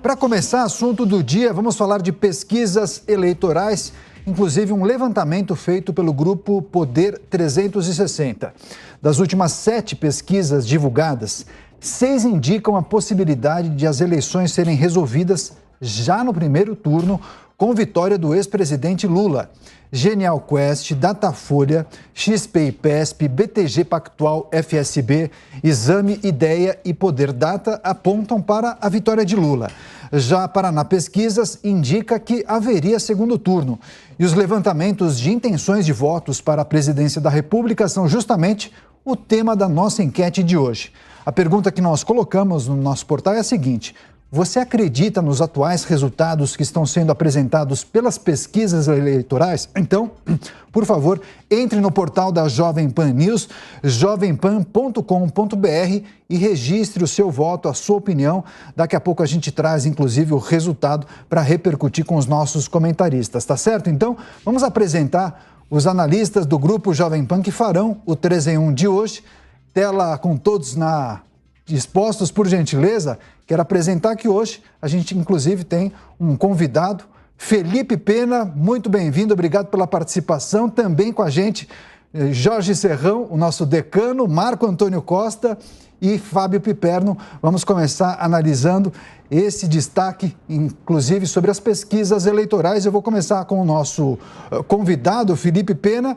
Para começar, assunto do dia, vamos falar de pesquisas eleitorais, inclusive um levantamento feito pelo grupo Poder 360. Das últimas 7 pesquisas divulgadas, 6 indicam a possibilidade de as eleições serem resolvidas já no primeiro turno, com vitória do ex-presidente Lula. Genial Quest, Datafolha, XP e PESP, BTG Pactual, FSB, Exame, Ideia e Poder Data apontam para a vitória de Lula. Já Paraná Pesquisas indica que haveria segundo turno. E os levantamentos de intenções de votos para a presidência da República são justamente o tema da nossa enquete de hoje. A pergunta que nós colocamos no nosso portal é a seguinte: você acredita nos atuais resultados que estão sendo apresentados pelas pesquisas eleitorais? Então, por favor, entre no portal da Jovem Pan News, jovempan.com.br e registre o seu voto, a sua opinião. Daqui a pouco a gente traz, inclusive, o resultado para repercutir com os nossos comentaristas, tá certo? Então, vamos apresentar os analistas do Grupo Jovem Pan que farão o 3 em 1 de hoje. Tela com todos dispostos, por gentileza. Quero apresentar que hoje a gente, inclusive, tem um convidado, Felipe Pena, muito bem-vindo, obrigado pela participação. Também com a gente, Jorge Serrão, o nosso decano, Marco Antônio Costa e Fábio Piperno. Vamos começar analisando esse destaque, inclusive, sobre as pesquisas eleitorais. Eu vou começar com o nosso convidado, Felipe Pena.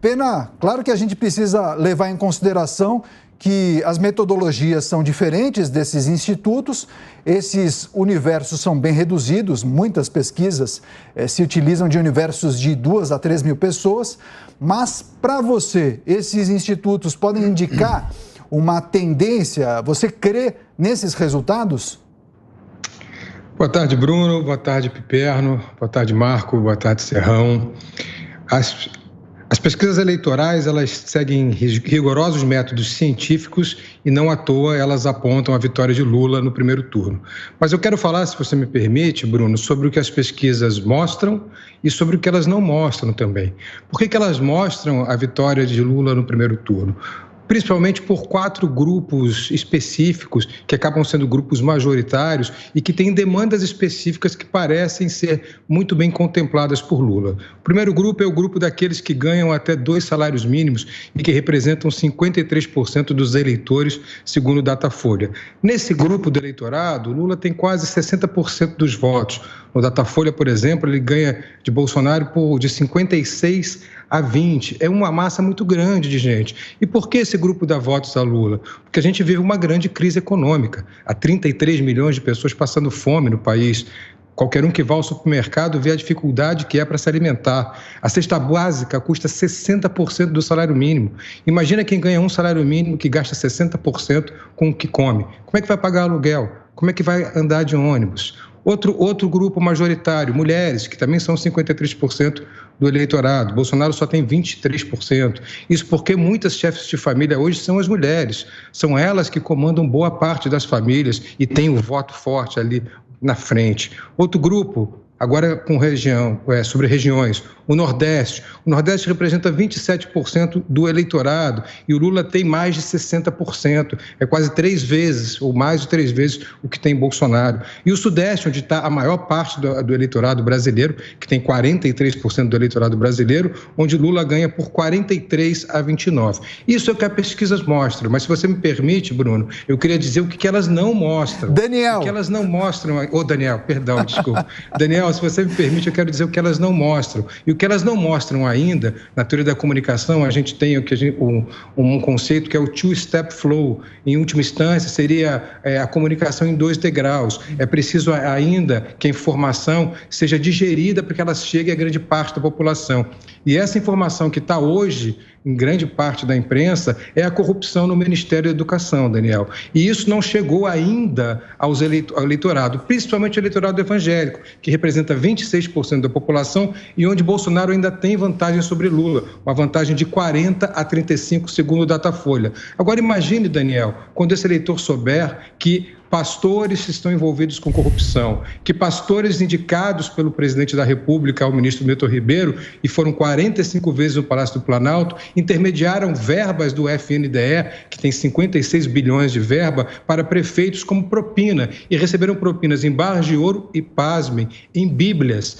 Pena, claro que a gente precisa levar em consideração que as metodologias são diferentes desses institutos, esses universos são bem reduzidos, muitas pesquisas se utilizam de universos de 2 a 3 mil pessoas, mas para você, esses institutos podem indicar uma tendência? Você crê nesses resultados? Boa tarde, Bruno, boa tarde, Piperno, boa tarde, Marco, boa tarde, Serrão. As pesquisas eleitorais, elas seguem rigorosos métodos científicos e não à toa elas apontam a vitória de Lula no primeiro turno. Mas eu quero falar, se você me permite, Bruno, sobre o que as pesquisas mostram e sobre o que elas não mostram também. Por que elas mostram a vitória de Lula no primeiro turno? Principalmente por 4 grupos específicos, que acabam sendo grupos majoritários e que têm demandas específicas que parecem ser muito bem contempladas por Lula. O primeiro grupo é o grupo daqueles que ganham até 2 salários mínimos e que representam 53% dos eleitores, segundo o Datafolha. Nesse grupo do eleitorado, Lula tem quase 60% dos votos. No Datafolha, por exemplo, ele ganha de Bolsonaro de 56 a 20. É uma massa muito grande de gente. E por que esse grupo dá votos a Lula? Porque a gente vive uma grande crise econômica. Há 33 milhões de pessoas passando fome no país. Qualquer um que vá ao supermercado vê a dificuldade que é para se alimentar. A cesta básica custa 60% do salário mínimo. Imagina quem ganha um salário mínimo que gasta 60% com o que come. Como é que vai pagar aluguel? Como é que vai andar de ônibus? Outro grupo majoritário, mulheres, que também são 53% do eleitorado. Bolsonaro só tem 23%. Isso porque muitas chefes de família hoje são as mulheres. São elas que comandam boa parte das famílias e têm o voto forte ali na frente. Outro grupo, agora sobre regiões, o Nordeste. O Nordeste representa 27% do eleitorado e o Lula tem mais de 60%. É quase 3 vezes, ou mais de 3 vezes, o que tem Bolsonaro. E o Sudeste, onde está a maior parte do eleitorado brasileiro, que tem 43% do eleitorado brasileiro, onde Lula ganha por 43 a 29. Isso é o que as pesquisas mostram. Mas se você me permite, Bruno, eu queria dizer o que elas não mostram. Daniel! O que elas não mostram... Daniel, perdão, desculpa. Daniel, se você me permite, eu quero dizer o que elas não mostram. E o que elas não mostram ainda, na teoria da comunicação, a gente tem um conceito que é o two-step flow. Em última instância, seria a comunicação em 2 degraus. É preciso ainda que a informação seja digerida para que ela chegue a grande parte da população. E essa informação que está hoje em grande parte da imprensa é a corrupção no Ministério da Educação, Daniel. E isso não chegou ainda ao eleitorado, principalmente o eleitorado evangélico, que representa 26% da população e onde Bolsonaro ainda tem vantagem sobre Lula, uma vantagem de 40 a 35, segundo o Datafolha. Agora imagine, Daniel, quando esse eleitor souber que pastores estão envolvidos com corrupção, que pastores indicados pelo presidente da República, o ministro Milton Ribeiro, e foram 45 vezes no Palácio do Planalto, intermediaram verbas do FNDE, que tem 56 bilhões de verba, para prefeitos como propina, e receberam propinas em barras de ouro e, pasmem, em bíblias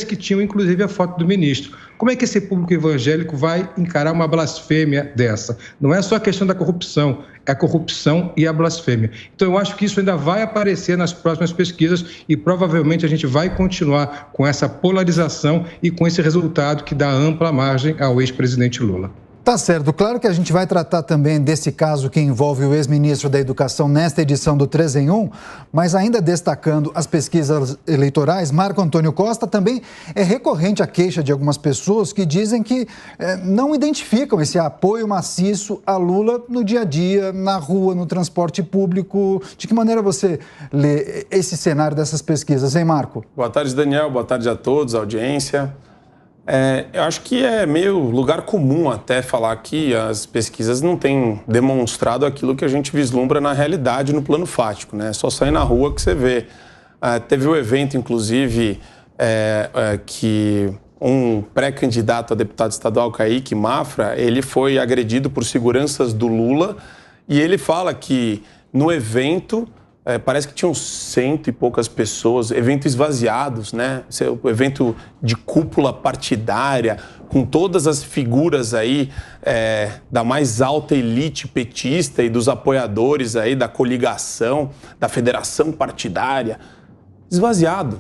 que tinham inclusive a foto do ministro. Como é que esse público evangélico vai encarar uma blasfêmia dessa? Não é só a questão da corrupção, é a corrupção e a blasfêmia. Então, eu acho que isso ainda vai aparecer nas próximas pesquisas e provavelmente a gente vai continuar com essa polarização e com esse resultado que dá ampla margem ao ex-presidente Lula. Tá certo. Claro que a gente vai tratar também desse caso que envolve o ex-ministro da Educação nesta edição do 3 em 1, mas ainda destacando as pesquisas eleitorais, Marco Antônio Costa, também é recorrente a queixa de algumas pessoas que dizem que não identificam esse apoio maciço a Lula no dia a dia, na rua, no transporte público. De que maneira você lê esse cenário dessas pesquisas, hein, Marco? Boa tarde, Daniel. Boa tarde a todos, a audiência. Eu acho que é meio lugar comum até falar que as pesquisas não têm demonstrado aquilo que a gente vislumbra na realidade, no plano fático, né? É só sair na rua que você vê. Teve um evento, inclusive, que um pré-candidato a deputado estadual, Kaique Mafra, ele foi agredido por seguranças do Lula e ele fala que no evento... parece que tinham 100 e poucas pessoas, evento esvaziados, né? O evento de cúpula partidária, com todas as figuras aí da mais alta elite petista e dos apoiadores aí da coligação, da federação partidária, esvaziado.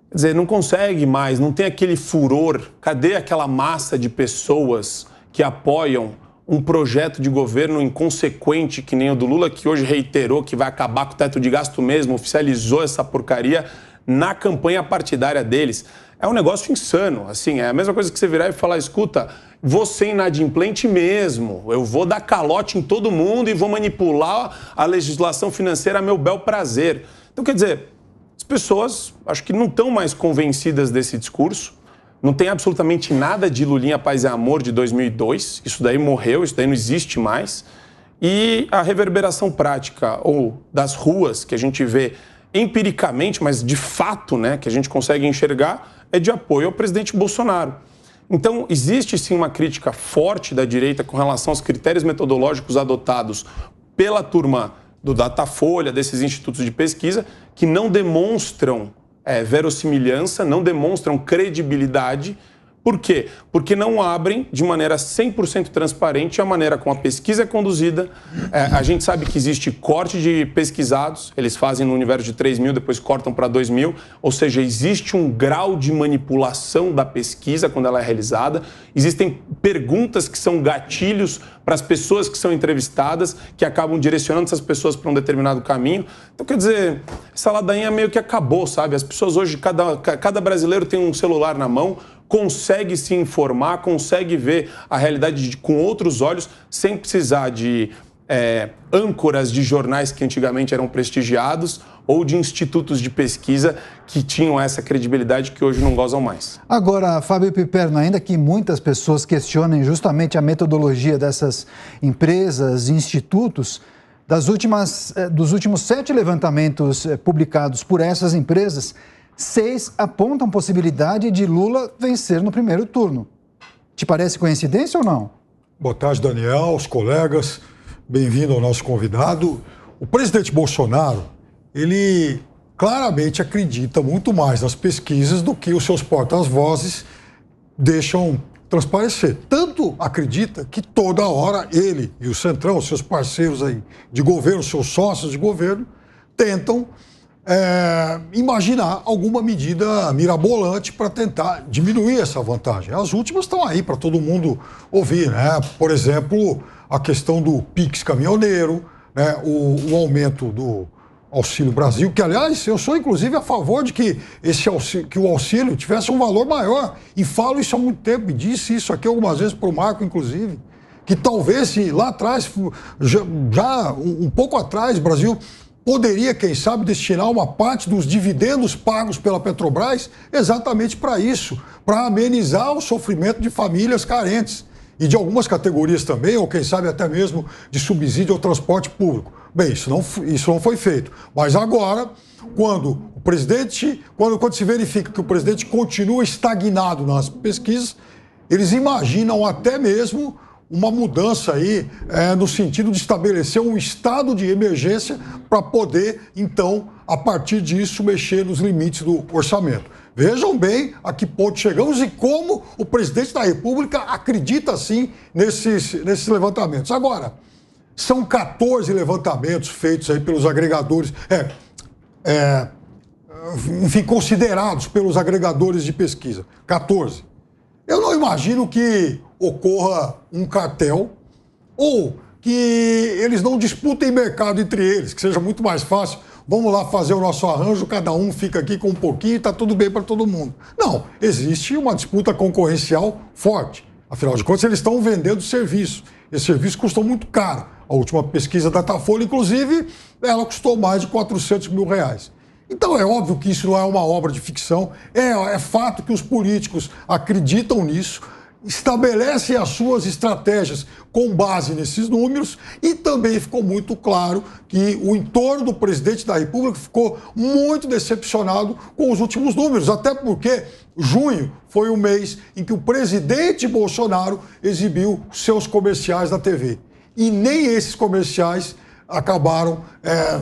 Quer dizer, não consegue mais, não tem aquele furor. Cadê aquela massa de pessoas que apoiam um projeto de governo inconsequente que nem o do Lula, que hoje reiterou que vai acabar com o teto de gasto mesmo, oficializou essa porcaria na campanha partidária deles. É um negócio insano, assim, é a mesma coisa que você virar e falar, escuta, vou ser inadimplente mesmo, eu vou dar calote em todo mundo e vou manipular a legislação financeira a meu bel prazer. Então, quer dizer, as pessoas acho que não estão mais convencidas desse discurso. Não tem absolutamente nada de Lulinha Paz e Amor de 2002. Isso daí morreu, isso daí não existe mais. E a reverberação prática ou das ruas que a gente vê empiricamente, mas de fato, né, que a gente consegue enxergar, é de apoio ao presidente Bolsonaro. Então, existe sim uma crítica forte da direita com relação aos critérios metodológicos adotados pela turma do Datafolha, desses institutos de pesquisa, que não demonstram verossimilhança, não demonstram credibilidade. Por quê? Porque não abrem de maneira 100% transparente a maneira como a pesquisa é conduzida. A gente sabe que existe corte de pesquisados, eles fazem no universo de 3 mil, depois cortam para 2 mil, ou seja, existe um grau de manipulação da pesquisa quando ela é realizada, existem perguntas que são gatilhos para as pessoas que são entrevistadas, que acabam direcionando essas pessoas para um determinado caminho. Então, quer dizer, essa ladainha meio que acabou, sabe? As pessoas hoje, cada brasileiro tem um celular na mão, consegue se informar, consegue ver a realidade com outros olhos, sem precisar de âncoras de jornais que antigamente eram prestigiados ou de institutos de pesquisa que tinham essa credibilidade que hoje não gozam mais. Agora, Fábio Piperno, ainda que muitas pessoas questionem justamente a metodologia dessas empresas e institutos, dos últimos 7 levantamentos publicados por essas empresas, 6 apontam possibilidade de Lula vencer no primeiro turno. Te parece coincidência ou não? Boa tarde, Daniel, os colegas. Bem-vindo ao nosso convidado. O presidente Bolsonaro, ele claramente acredita muito mais nas pesquisas do que os seus porta-vozes deixam transparecer. Tanto acredita que toda hora ele e o Centrão, seus parceiros aí de governo, seus sócios de governo, tentam imaginar alguma medida mirabolante para tentar diminuir essa vantagem. As últimas estão aí para todo mundo ouvir, né? Por exemplo, a questão do Pix caminhoneiro, né? O aumento do Auxílio Brasil, que, aliás, eu sou, inclusive, a favor de que o auxílio tivesse um valor maior. E falo isso há muito tempo, e disse isso aqui algumas vezes para o Marco, inclusive, que talvez, se lá atrás, já um pouco atrás, o Brasil poderia, quem sabe, destinar uma parte dos dividendos pagos pela Petrobras exatamente para isso, para amenizar o sofrimento de famílias carentes. e de algumas categorias também, ou quem sabe até mesmo de subsídio ao transporte público. Bem, isso não foi feito. Mas agora, quando o presidente, quando se verifica que o presidente continua estagnado nas pesquisas, eles imaginam até mesmo uma mudança aí no sentido de estabelecer um estado de emergência para poder, então, a partir disso, mexer nos limites do orçamento. Vejam bem a que ponto chegamos e como o presidente da República acredita, sim, nesses levantamentos. Agora, são 14 levantamentos feitos aí pelos agregadores, enfim, considerados pelos agregadores de pesquisa. 14. Eu não imagino que ocorra um cartel ou que eles não disputem mercado entre eles, que seja muito mais fácil. Vamos lá fazer o nosso arranjo, cada um fica aqui com um pouquinho e está tudo bem para todo mundo. Não, existe uma disputa concorrencial forte. Afinal de contas, eles estão vendendo serviço. Esse serviço custou muito caro. A última pesquisa da Datafolha, inclusive, ela custou mais de R$400 mil. Então é óbvio que isso não é uma obra de ficção, é fato que os políticos acreditam nisso, estabelecem as suas estratégias com base nesses números e também ficou muito claro que o entorno do presidente da República ficou muito decepcionado com os últimos números, até porque junho foi o mês em que o presidente Bolsonaro exibiu seus comerciais na TV. E nem esses comerciais acabaram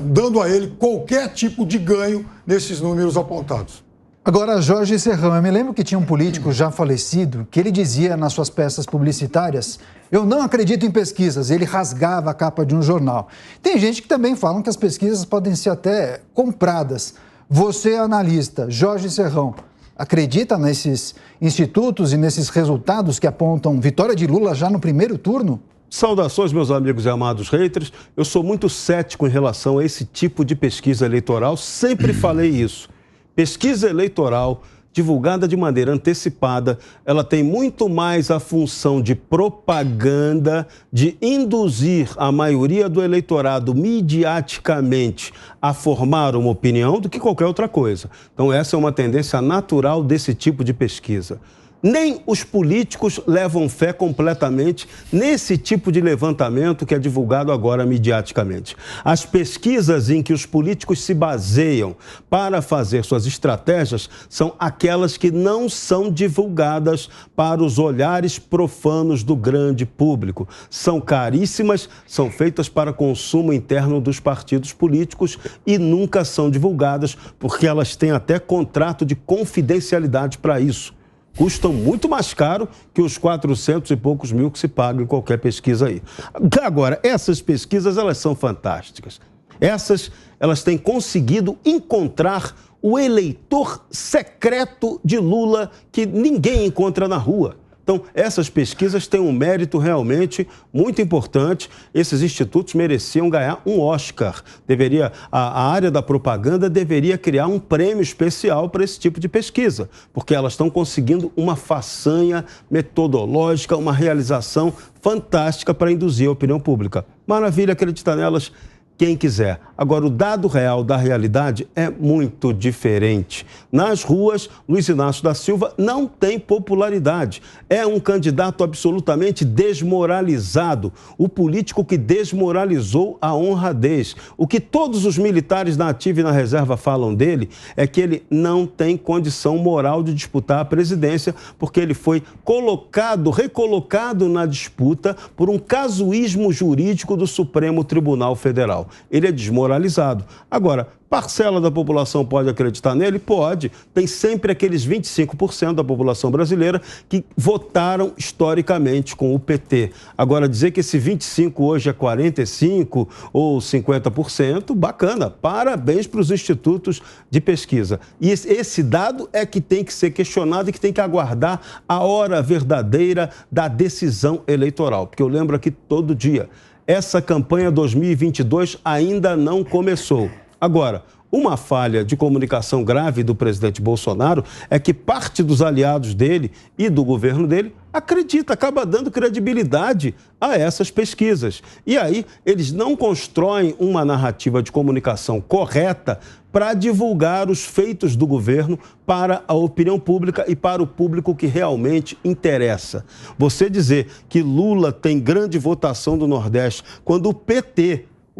dando a ele qualquer tipo de ganho nesses números apontados. Agora, Jorge Serrão, eu me lembro que tinha um político já falecido que ele dizia nas suas peças publicitárias: eu não acredito em pesquisas, ele rasgava a capa de um jornal. Tem gente que também fala que as pesquisas podem ser até compradas. Você, analista, Jorge Serrão, acredita nesses institutos e nesses resultados que apontam vitória de Lula já no primeiro turno? Saudações, meus amigos e amados haters. Eu sou muito cético em relação a esse tipo de pesquisa eleitoral, sempre falei isso. Pesquisa eleitoral divulgada de maneira antecipada, ela tem muito mais a função de propaganda, de induzir a maioria do eleitorado midiaticamente a formar uma opinião do que qualquer outra coisa. Então essa é uma tendência natural desse tipo de pesquisa. Nem os políticos levam fé completamente nesse tipo de levantamento que é divulgado agora midiaticamente. As pesquisas em que os políticos se baseiam para fazer suas estratégias são aquelas que não são divulgadas para os olhares profanos do grande público. São caríssimas, são feitas para consumo interno dos partidos políticos e nunca são divulgadas porque elas têm até contrato de confidencialidade para isso. Custam muito mais caro que os 400 e poucos mil que se paga em qualquer pesquisa aí. Agora, essas pesquisas, elas são fantásticas. Elas têm conseguido encontrar o eleitor secreto de Lula que ninguém encontra na rua. Então, essas pesquisas têm um mérito realmente muito importante. Esses institutos mereciam ganhar um Oscar. A área da propaganda deveria criar um prêmio especial para esse tipo de pesquisa, porque elas estão conseguindo uma façanha metodológica, uma realização fantástica para induzir a opinião pública. Maravilha acreditar nelas quem quiser. Agora, o dado real da realidade é muito diferente. Nas ruas, Luiz Inácio da Silva não tem popularidade. É um candidato absolutamente desmoralizado. O político que desmoralizou a honradez. O que todos os militares na ativa e na reserva falam dele é que ele não tem condição moral de disputar a presidência, porque ele foi recolocado na disputa por um casuísmo jurídico do Supremo Tribunal Federal. Ele é desmoralizado. Agora, parcela da população pode acreditar nele? Pode. Tem sempre aqueles 25% da população brasileira que votaram historicamente com o PT. Agora, dizer que esse 25% hoje é 45% ou 50%, bacana. Parabéns para os institutos de pesquisa. E esse dado é que tem que ser questionado e que tem que aguardar a hora verdadeira da decisão eleitoral. Porque eu lembro aqui todo dia, essa campanha 2022 ainda não começou. Agora, Uma falha de comunicação grave do presidente Bolsonaro é que parte dos aliados dele e do governo dele acaba dando credibilidade a essas pesquisas. E aí eles não constroem uma narrativa de comunicação correta para divulgar os feitos do governo para a opinião pública e para o público que realmente interessa. Você dizer que Lula tem grande votação do Nordeste, quando o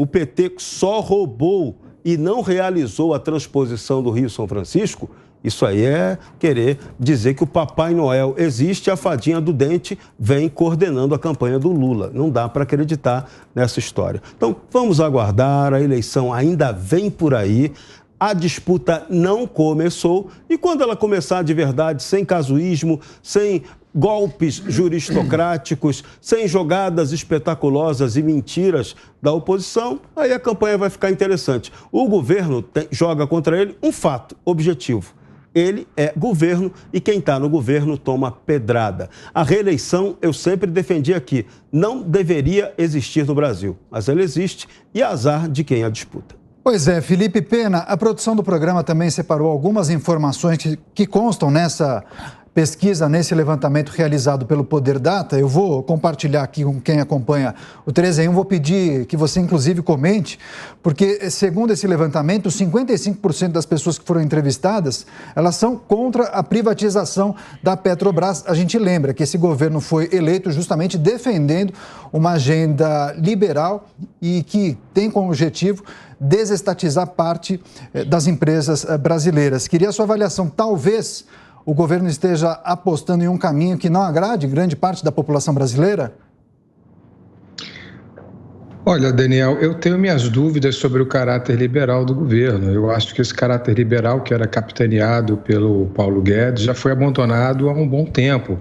PT só roubou e não realizou a transposição do Rio São Francisco, isso aí é querer dizer que o Papai Noel existe e a fadinha do dente vem coordenando a campanha do Lula. Não dá para acreditar nessa história. Então, vamos aguardar, a eleição ainda vem por aí, a disputa não começou e quando ela começar de verdade, sem casuísmo, sem golpes juristocráticos, sem jogadas espetaculosas e mentiras da oposição, aí a campanha vai ficar interessante. O governo joga contra ele um fato objetivo. Ele é governo e quem está no governo toma pedrada. A reeleição, eu sempre defendi aqui, não deveria existir no Brasil, mas ela existe e azar de quem a disputa. Pois é, Felipe Pena, a produção do programa também separou algumas informações que constam nessa pesquisa, nesse levantamento realizado pelo Poder Data. Eu vou compartilhar aqui com quem acompanha o 13 em 1, vou pedir que você inclusive comente, porque segundo esse levantamento, 55% das pessoas que foram entrevistadas, elas são contra a privatização da Petrobras. A gente lembra que esse governo foi eleito justamente defendendo uma agenda liberal e que tem como objetivo desestatizar parte das empresas brasileiras. Queria a sua avaliação. Talvez o governo esteja apostando em um caminho que não agrade grande parte da população brasileira? Olha, Daniel, eu tenho minhas dúvidas sobre o caráter liberal do governo. Eu acho que esse caráter liberal, que era capitaneado pelo Paulo Guedes, já foi abandonado há um bom tempo.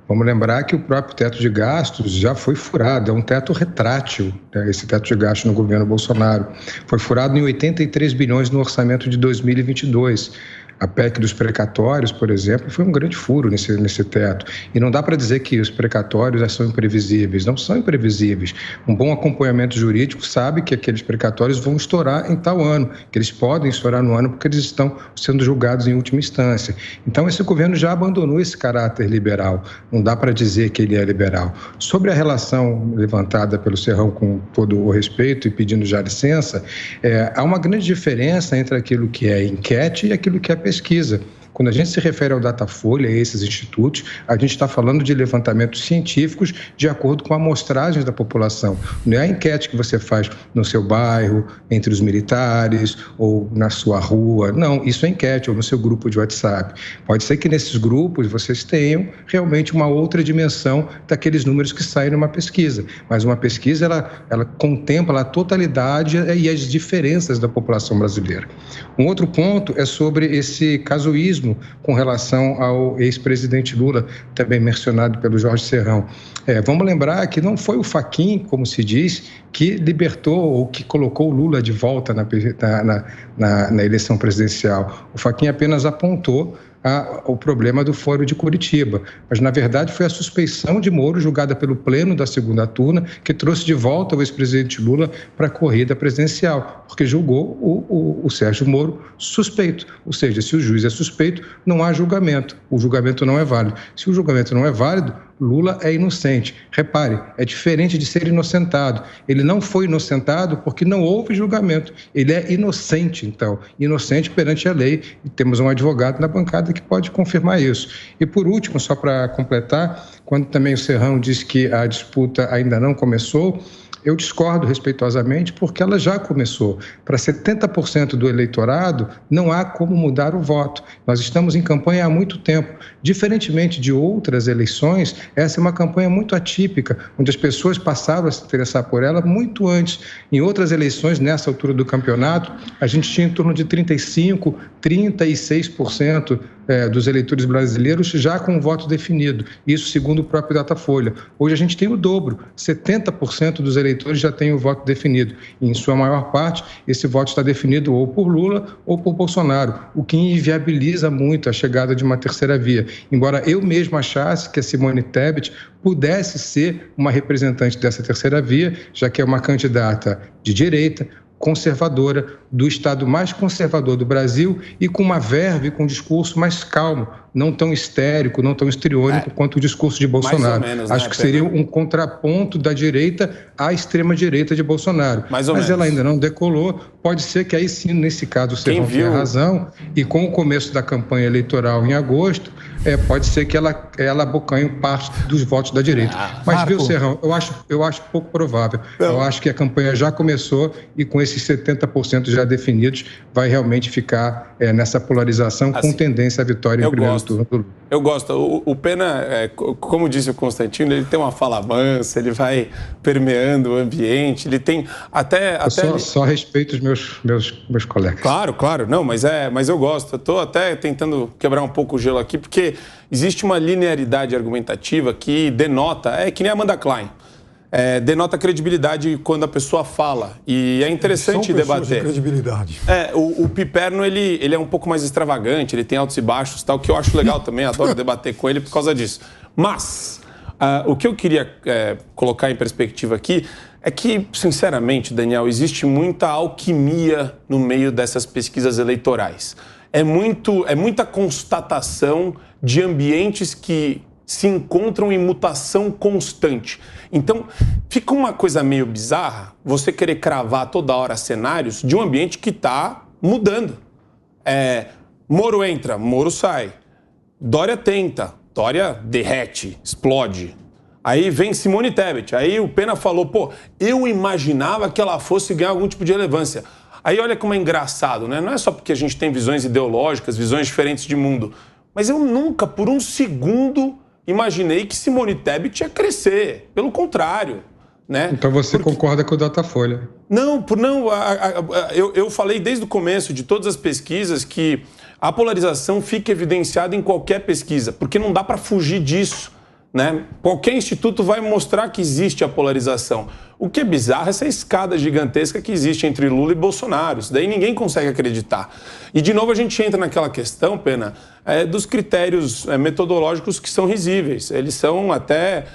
Vamos lembrar que o próprio teto de gastos já foi furado, é um teto retrátil, né, esse teto de gastos no governo Bolsonaro. Foi furado em 83 bilhões no orçamento de 2022. A PEC dos precatórios, por exemplo, foi um grande furo nesse teto. E não dá para dizer que os precatórios já são imprevisíveis. Não são imprevisíveis. Um bom acompanhamento jurídico sabe que aqueles precatórios vão estourar em tal ano, que eles podem estourar no ano porque eles estão sendo julgados em última instância. Então, esse governo já abandonou esse caráter liberal. Não dá para dizer que ele é liberal. Sobre a relação levantada pelo Serrão, com todo o respeito e pedindo já licença, há uma grande diferença entre aquilo que é enquete e aquilo que é pesquisa. Quando a gente se refere ao Datafolha, a esses institutos, a gente está falando de levantamentos científicos de acordo com amostragens da população. Não é a enquete que você faz no seu bairro, entre os militares ou na sua rua. Não, isso é enquete ou no seu grupo de WhatsApp. Pode ser que nesses grupos vocês tenham realmente uma outra dimensão daqueles números que saem numa pesquisa. Mas uma pesquisa, ela contempla a totalidade e as diferenças da população brasileira. Um outro ponto é sobre esse casuísmo com relação ao ex-presidente Lula, também mencionado pelo Jorge Serrão. Vamos lembrar que não foi o Fachin, como se diz, que libertou ou que colocou o Lula de volta na eleição presidencial. O Fachin apenas apontou o problema do Foro de Curitiba. Mas, na verdade, foi a suspeição de Moro, julgada pelo Pleno da segunda turna, que trouxe de volta o ex-presidente Lula para a corrida presidencial, porque julgou o Sérgio Moro suspeito. Ou seja, se o juiz é suspeito, não há julgamento. O julgamento não é válido. Se o julgamento não é válido, Lula é inocente. Repare, é diferente de ser inocentado. Ele não foi inocentado porque não houve julgamento. Ele é inocente, então. Inocente perante a lei. E temos um advogado na bancada que pode confirmar isso. E por último, só para completar, quando também o Serrão disse que a disputa ainda não começou, eu discordo respeitosamente porque ela já começou. Para 70% do eleitorado, não há como mudar o voto. Nós estamos em campanha há muito tempo. Diferentemente de outras eleições, essa é uma campanha muito atípica, onde as pessoas passaram a se interessar por ela muito antes. Em outras eleições, nessa altura do campeonato, a gente tinha em torno de 35%, 36% dos eleitores brasileiros já com o voto definido. Isso segundo o próprio Datafolha. Hoje a gente tem o dobro, 70% dos eleitores já têm o voto definido. E, em sua maior parte, esse voto está definido ou por Lula ou por Bolsonaro, o que inviabiliza muito a chegada de uma terceira via. Embora eu mesmo achasse que a Simone Tebet pudesse ser uma representante dessa terceira via, já que é uma candidata de direita, conservadora, do Estado mais conservador do Brasil e com uma verve, com um discurso mais calmo, não tão histérico, não tão histriônico quanto o discurso de Bolsonaro. Menos, Acho que seria um contraponto da direita à extrema-direita de Bolsonaro. Mas ela ainda não decolou. Pode ser que aí sim, nesse caso, o Serrão tenha razão. E com o começo da campanha eleitoral em agosto, pode ser que ela abocanhe parte dos votos da direita. Mas, viu, Serrão, eu acho pouco provável. Eu acho que a campanha já começou e com esses 70% já definidos, vai realmente ficar nessa polarização com tendência à vitória em primeiro turno. Eu gosto. O Pena, como disse o Constantino, ele tem uma fala mansa, ele vai permeando o ambiente, ele tem até só respeito os meus colegas. Claro. Não, mas eu gosto. Eu estou até tentando quebrar um pouco o gelo aqui, porque existe uma linearidade argumentativa que denota, que nem a Amanda Klein, denota credibilidade quando a pessoa fala. E é interessante debater. De credibilidade. O Piperno, ele é um pouco mais extravagante, ele tem altos e baixos, tal, que eu acho legal também, adoro debater com ele por causa disso. Mas o que eu queria colocar em perspectiva aqui é que, sinceramente, Daniel, existe muita alquimia no meio dessas pesquisas eleitorais. É muita constatação de ambientes que se encontram em mutação constante. Então, fica uma coisa meio bizarra você querer cravar toda hora cenários de um ambiente que está mudando. Moro entra, Moro sai. Dória tenta, Dória derrete, explode. Aí vem Simone Tebet. Aí o Pena falou, eu imaginava que ela fosse ganhar algum tipo de relevância. Aí olha como é engraçado, né? Não é só porque a gente tem visões ideológicas, visões diferentes de mundo. Mas eu nunca, por um segundo, imaginei que Simone Tebet ia crescer. Pelo contrário, né? Então você concorda com o Datafolha? Não. Eu falei desde o começo de todas as pesquisas que a polarização fica evidenciada em qualquer pesquisa, porque não dá para fugir disso, né? Qualquer instituto vai mostrar que existe a polarização. O que é bizarro é essa escada gigantesca que existe entre Lula e Bolsonaro. Isso daí ninguém consegue acreditar. E, de novo, a gente entra naquela questão, Pena, dos critérios metodológicos que são risíveis. Eles são até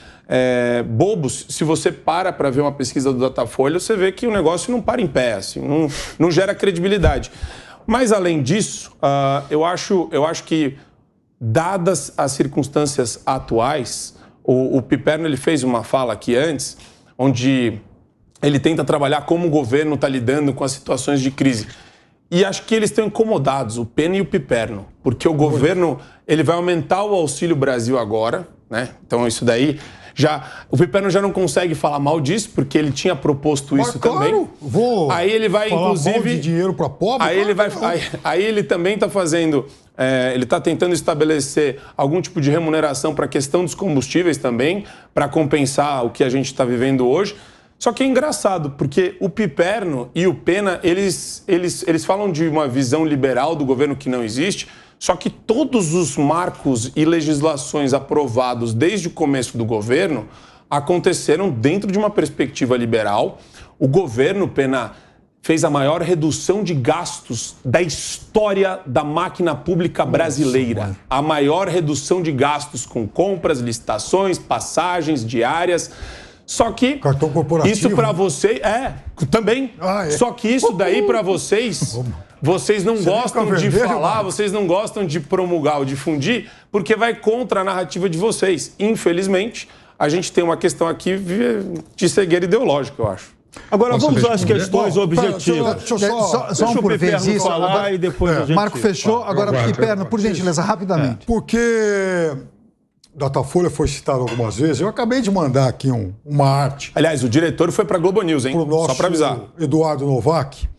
bobos. Se você para ver uma pesquisa do Datafolha, você vê que o negócio não para em pé, assim, não gera credibilidade. Mas, além disso, eu acho que, dadas as circunstâncias atuais, o Piperno ele fez uma fala aqui antes, onde ele tenta trabalhar como o governo está lidando com as situações de crise. E acho que eles estão incomodados, o Pena e o Piperno, porque o governo ele vai aumentar o Auxílio Brasil agora, né? Então isso daí o Piperno já não consegue falar mal disso, porque ele tinha proposto isso também. Aí ele vai, inclusive, mal de dinheiro para pobre. Aí ele também está fazendo, ele está tentando estabelecer algum tipo de remuneração para a questão dos combustíveis também, para compensar o que a gente está vivendo hoje. Só que é engraçado, porque o Piperno e o Pena, eles falam de uma visão liberal do governo que não existe, só que todos os marcos e legislações aprovados desde o começo do governo aconteceram dentro de uma perspectiva liberal. O governo, Pena, fez a maior redução de gastos da história da máquina pública brasileira. A maior redução de gastos com compras, licitações, passagens diárias. Só que cartão corporativo, isso para você também. Só que isso daí para vocês não gostam de falar, vocês não gostam de promulgar ou difundir, porque vai contra a narrativa de vocês. Infelizmente, a gente tem uma questão aqui de cegueira ideológica, eu acho. Agora vamos às questões objetivas. Deixa um por vez isso. Falar e depois a gente... Marco fechou, agora Piperno, por gentileza, rapidamente. Porque Datafolha foi citado algumas vezes. Eu acabei de mandar aqui uma arte. Aliás, o diretor foi para a Globo News, hein? Só para avisar. Eduardo Novak.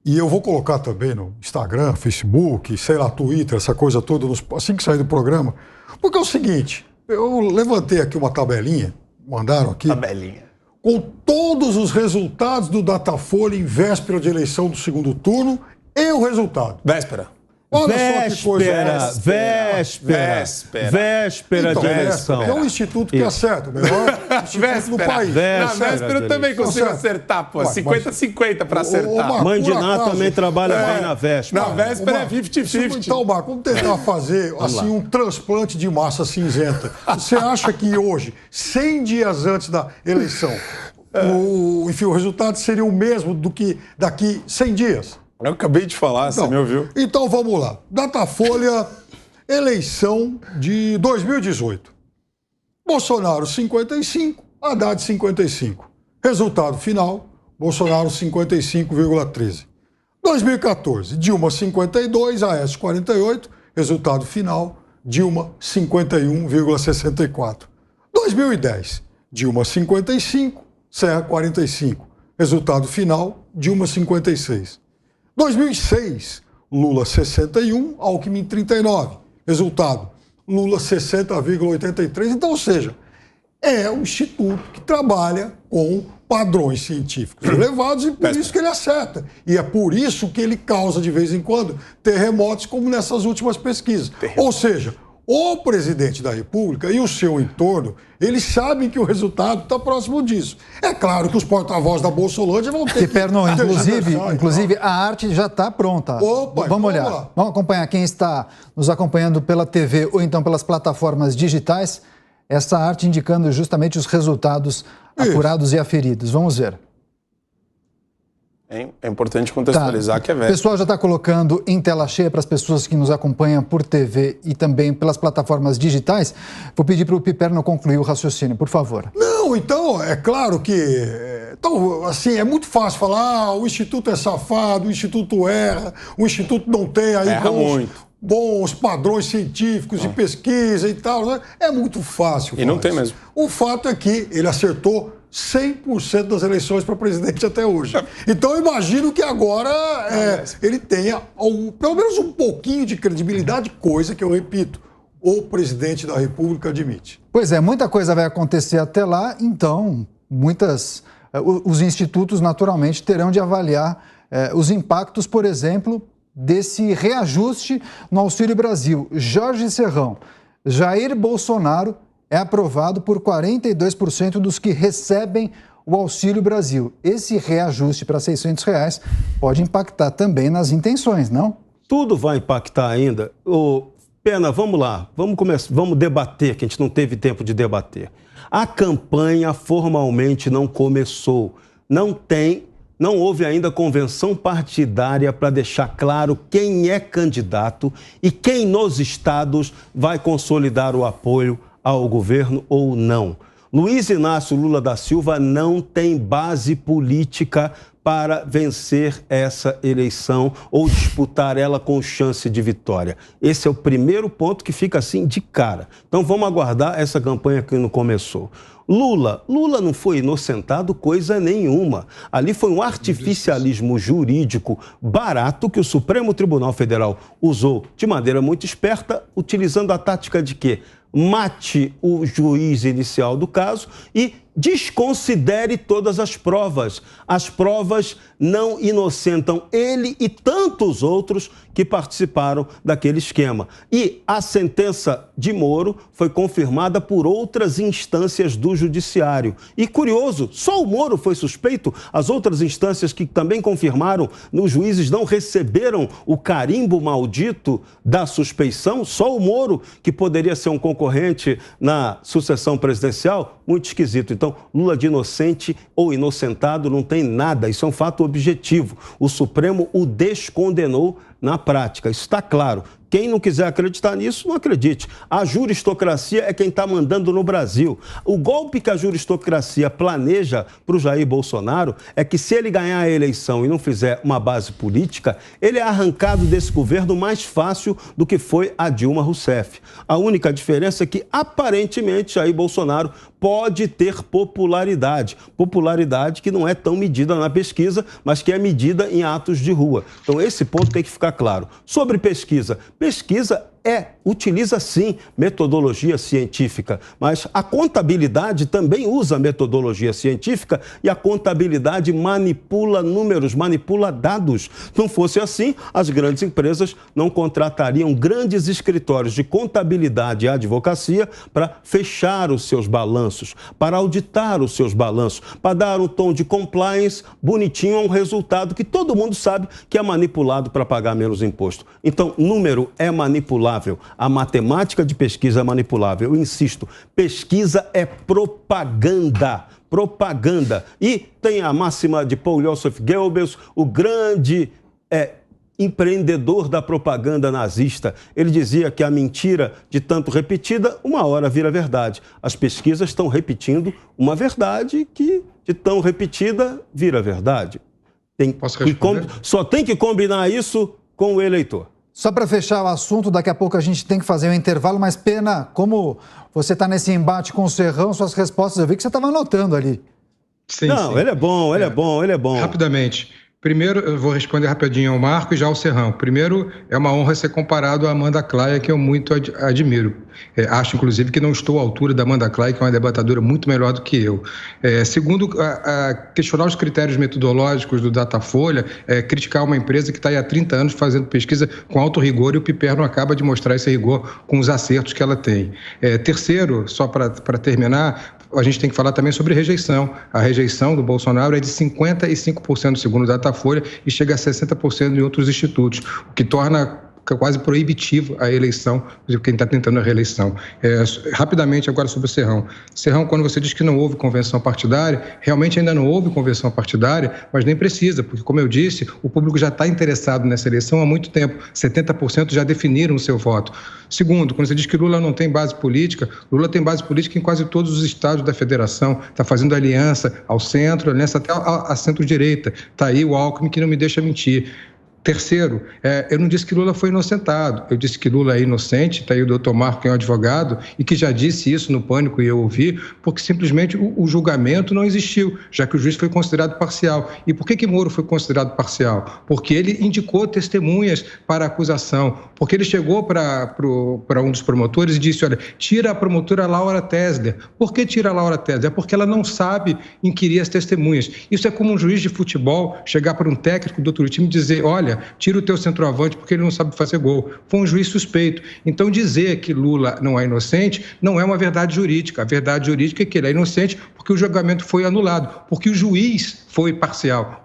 E eu vou colocar também no Instagram, Facebook, sei lá, Twitter, essa coisa toda, assim que sair do programa. Porque é o seguinte, eu levantei aqui uma tabelinha, mandaram aqui. Tabelinha. Com todos os resultados do Datafolha em véspera de eleição do segundo turno e o resultado. Véspera. Olha só que coisa. Véspera de eleição. É um instituto que acerta, o melhor instituto do país. Na véspera eu também consigo acertar, pô. 50-50 para acertar. Mãe de Ná também trabalha bem na véspera. Na véspera é 50-50. Então, Marco, vamos tentar fazer assim, um transplante de massa cinzenta. Você acha que hoje, 100 dias antes da eleição, Enfim, o resultado seria o mesmo do que daqui 100 dias. Eu acabei de falar, você me ouviu? Então vamos lá. Datafolha, eleição de 2018. Bolsonaro 55, Haddad 55. Resultado final, Bolsonaro 55,13. 2014, Dilma 52, Aécio 48. Resultado final, Dilma 51,64. 2010, Dilma 55, Serra 45. Resultado final, Dilma 56. 2006, Lula 61, Alckmin 39. Resultado, Lula 60,83. Então, ou seja, é um instituto que trabalha com padrões científicos elevados e por isso que ele acerta. E é por isso que ele causa, de vez em quando, terremotos como nessas últimas pesquisas. Ou seja, o presidente da República e o seu entorno, eles sabem que o resultado está próximo disso. É claro que os porta-vozes da Bolsolândia vão ter inclusive, a arte já está pronta. Opa, vamos olhar. Lá. Vamos acompanhar quem está nos acompanhando pela TV ou então pelas plataformas digitais. Essa arte indicando justamente os resultados apurados e aferidos. Vamos ver. É importante contextualizar que é velho. O pessoal já está colocando em tela cheia para as pessoas que nos acompanham por TV e também pelas plataformas digitais. Vou pedir para o Piperno concluir o raciocínio, por favor. Não, então, é claro que... Então, assim, é muito fácil falar, o Instituto é safado, o Instituto erra, o Instituto não tem aí bons padrões científicos de pesquisa e tal. Né? É muito fácil. E não tem mesmo. O fato é que ele acertou 100% das eleições para presidente até hoje. Então, eu imagino que agora ele tenha pelo menos um pouquinho de credibilidade, coisa que eu repito, o presidente da República admite. Pois é, muita coisa vai acontecer até lá, então os institutos naturalmente terão de avaliar os impactos, por exemplo, desse reajuste no Auxílio Brasil. Jorge Serrão, Jair Bolsonaro é aprovado por 42% dos que recebem o Auxílio Brasil. Esse reajuste para R$600 pode impactar também nas intenções, não? Tudo vai impactar ainda. Pena, vamos lá, vamos debater, que a gente não teve tempo de debater. A campanha formalmente não começou. Não houve ainda convenção partidária para deixar claro quem é candidato e quem nos estados vai consolidar o apoio ao governo ou não. Luiz Inácio Lula da Silva não tem base política para vencer essa eleição ou disputar ela com chance de vitória. Esse é o primeiro ponto que fica assim de cara. Então vamos aguardar essa campanha que não começou. Lula não foi inocentado coisa nenhuma. Ali foi um artificialismo jurídico barato que o Supremo Tribunal Federal usou de maneira muito esperta, utilizando a tática de quê? Mate o juiz inicial do caso e desconsidere todas as provas. As provas não inocentam ele e tantos outros que participaram daquele esquema. E a sentença de Moro foi confirmada por outras instâncias do judiciário. E curioso, só o Moro foi suspeito, as outras instâncias que também confirmaram, os juízes não receberam o carimbo maldito da suspeição, só o Moro, que poderia ser um concorrente na sucessão presidencial, muito esquisito. Então, Lula de inocente ou inocentado não tem nada, isso é um fato objetivo. O Supremo o descondenou na prática, isso está claro. Quem não quiser acreditar nisso, não acredite. A juristocracia é quem está mandando no Brasil. O golpe que a juristocracia planeja para o Jair Bolsonaro é que, se ele ganhar a eleição e não fizer uma base política, ele é arrancado desse governo mais fácil do que foi a Dilma Rousseff. A única diferença é que, aparentemente, Jair Bolsonaro pode ter popularidade. Popularidade que não é tão medida na pesquisa, mas que é medida em atos de rua. Então, esse ponto tem que ficar claro. Sobre pesquisa utiliza sim metodologia científica, mas a contabilidade também usa metodologia científica e a contabilidade manipula números, manipula dados. Se não fosse assim, as grandes empresas não contratariam grandes escritórios de contabilidade e advocacia para fechar os seus balanços, para auditar os seus balanços, para dar um tom de compliance bonitinho a um resultado que todo mundo sabe que é manipulado para pagar menos imposto. Então, número é manipulável. A matemática de pesquisa é manipulável. Eu insisto, pesquisa é propaganda. propaganda. E tem a máxima de Paul Joseph Goebbels, o grande empreendedor da propaganda nazista. Ele dizia que a mentira, de tanto repetida, uma hora vira verdade. As pesquisas estão repetindo uma verdade que, de tão repetida, vira verdade. Posso responder? Só tem que combinar isso com o eleitor. Só para fechar o assunto, daqui a pouco a gente tem que fazer um intervalo, mas Pena, como você está nesse embate com o Serrão, suas respostas eu vi que você estava anotando ali. Sim, Não, sim. ele é bom, ele é bom, ele é bom. Rapidamente. Primeiro, eu vou responder rapidinho ao Marco e já ao Serrão. Primeiro, é uma honra ser comparado à Amanda Claia, que eu muito admiro. Acho, inclusive, que não estou à altura da Amanda Claia, que é uma debatadora muito melhor do que eu. Segundo, questionar os critérios metodológicos do Datafolha, criticar uma empresa que está aí há 30 anos fazendo pesquisa com alto rigor, e o Piperno acaba de mostrar esse rigor com os acertos que ela tem. Terceiro, só para terminar, a gente tem que falar também sobre rejeição. A rejeição do Bolsonaro é de 55% segundo o Datafolha e chega a 60% em outros institutos, o que torna quase proibitivo a eleição de quem está tentando a reeleição. Rapidamente agora sobre o Serrão. Serrão, quando você diz que não houve convenção partidária, realmente ainda não houve convenção partidária, mas nem precisa, porque, como eu disse, o público já está interessado nessa eleição há muito tempo. 70% já definiram o seu voto. Segundo, quando você diz que Lula não tem base política, Lula tem base política em quase todos os estados da federação, está fazendo aliança ao centro, aliança até à centro-direita. Está aí o Alckmin, que não me deixa mentir. Terceiro, eu não disse que Lula foi inocentado, eu disse que Lula é inocente, está aí o doutor Marco, que é um advogado, e que já disse isso no Pânico e eu ouvi, porque simplesmente o julgamento não existiu, já que o juiz foi considerado parcial. E por que Moro foi considerado parcial? Porque ele indicou testemunhas para a acusação, porque ele chegou para um dos promotores e disse, olha, tira a promotora Laura Tesler. Por que tira a Laura Tesler? É porque ela não sabe inquirir as testemunhas. Isso é como um juiz de futebol chegar para um técnico do outro time e dizer, olha, tira o teu centroavante porque ele não sabe fazer gol. Foi um juiz suspeito. Então, dizer que Lula não é inocente não é uma verdade jurídica. A verdade jurídica é que ele é inocente porque o julgamento foi anulado, porque o juiz foi parcial.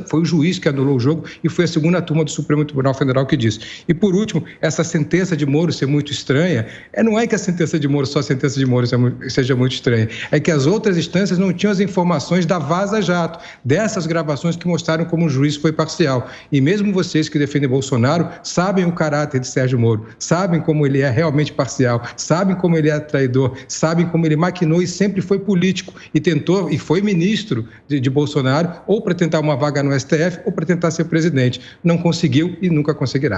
Foi o juiz que anulou o jogo e foi a segunda turma do Supremo Tribunal Federal que disse. E, por último, essa sentença de Moro ser muito estranha, não é que a sentença de Moro, só a sentença de Moro seja muito estranha, é que as outras instâncias não tinham as informações da Vaza Jato, dessas gravações que mostraram como o juiz foi parcial. E mesmo vocês que defendem Bolsonaro sabem o caráter de Sérgio Moro, sabem como ele é realmente parcial, sabem como ele é traidor, sabem como ele maquinou e sempre foi político e tentou e foi ministro de Bolsonaro ou para tentar uma vaga no STF ou para tentar ser presidente. Não conseguiu e nunca conseguirá.